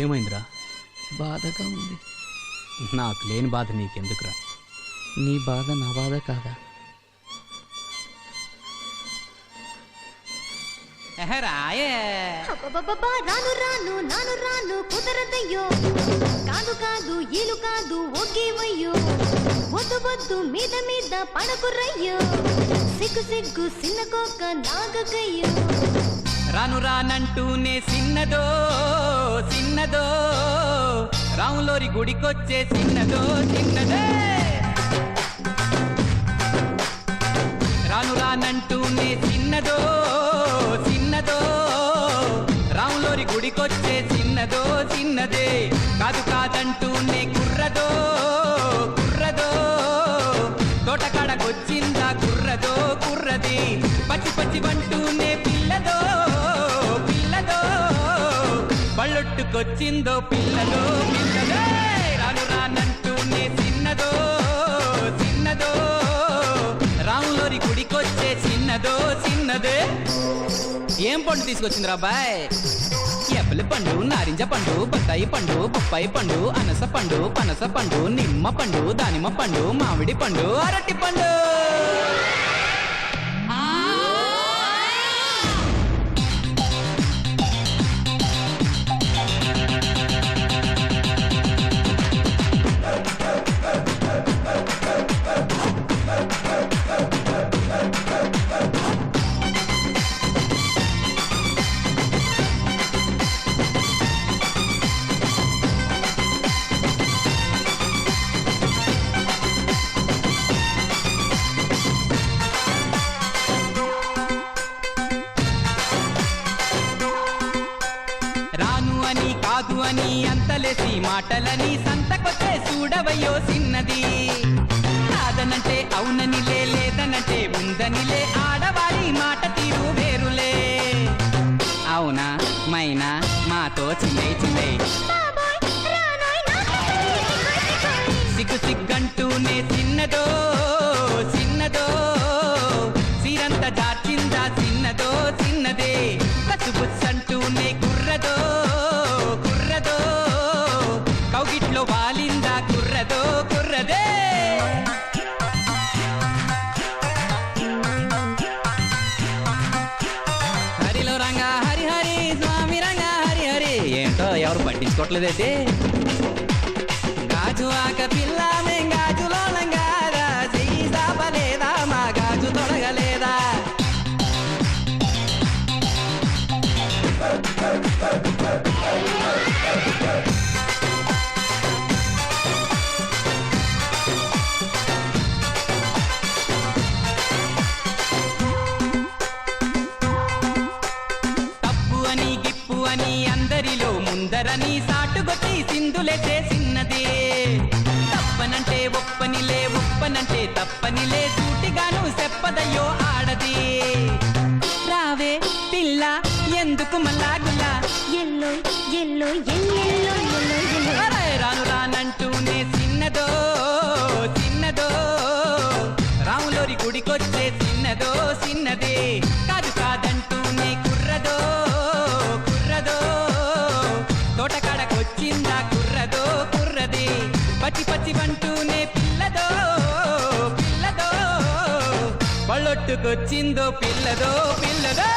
ఏమైందిరా? బాధగా ఉంది. నాకు లేని బాధ నీకెందుకురా? నీ బాధ నా బాధ కాదా? రాను రాను నాను రాను కుదరదయ్యో, కాదు కాదు ఈలు కాదు ఒకేవయ్యో, వద్దు వద్దు మీద మీద పడకురయ్యో, సిగ్గు సిగ్గు సిన్నకోక నాగకయ్యో. రాను రానంటూనే సిన్నదో సిన్నదో, రాములోరి గుడికొచ్చే సిన్నదో చిన్నదే. రాను రానంటూనే సిన్నదో సిన్నదో, రాములోరి గుడికొచ్చే సిన్నదో చిన్నదే. కాదు కాదంటూనే కుర్రదో కుర్రదో, తోటకాడకొచ్చిందా కుర్రదో కుర్రది. పచ్చి పచ్చి బంటూనే పిల్లదో పిల్లదో, బళ్ళొట్టుకొచ్చిందో పిల్లదో పిల్లదే. రాను రానంటూనే సిన్నదో సిన్నదో, రాములోరి గుడికొచ్చే చిన్నదో చిన్నదే. ఏం పండు తీసుకొచ్చిందిరా బాయ్? ఎప్పలి పండు, నారింజ పండు, బత్తాయి పండు, బొప్పాయి పండు, అనస పండు, పనస పండు, నిమ్మ పండు, దానిమ్మ పండు, మామిడి పండు, అరటి పండు. కాదు అని అంతలేసి మాటలని సంతకొచ్చే చూడవయ్యో సిన్నది. కాదనంటే అవుననిలే, లేదనంటే ఉందనిలే, ఆడవాడి మాట తీరు వేరులే. అవునా మైనా మాతో చిల్లై చిల్లై, సిగ్గు సిగ్గంటూనే చిన్నదో చిన్నదో, సీరంత దాచిందా చిన్నదో చిన్నదే. కసుబుచ్చంటూనే కుర్రదో కుర్రదో, కౌగిట్లో వాలిందా కుర్రదో కుర్రదే. హరిలో రంగా హరి హరి, స్వామి రంగా హరి హరి. ఏంటో ఎవరు పట్టించుకోవట్లేదైతే. గాజు ఆక పిల్ల మేం గాజులో లంగారా, చెయ్యి సాపలేదా మా గాజు తొడగలేదా. తప్పు అని గిప్పు అని అందరిలో ముందరని సాటుగొచ్చి సింధులే చేసిన్నది. తప్పనంటే ఒప్పనిలే, ఒప్పనంటే తప్పనిలే, సూటిగాను చెప్పదయ్యో ఆడది. రావే పిల్ల ఎందుకు మల్లాగుల్లా, ఎల్లో ఎల్లో ఎల్లెల్లో ఎల్లో ఎల్లో. రాను రానంటూనే చిన్నదో చిన్నదో, రాములోరి గుడికొచ్చే చిన్నదో చిన్నదే. కాదు కాదంటూనే కుర్రదో కుర్రదో, తోటకాడకొచ్చిందా కుర్రదో కుర్రది. పచ్చి పచ్చి బంటూనే పిల్లదో పిల్లదో, బళ్ళొట్టుకొచ్చిందో పిల్లదో పిల్లదో.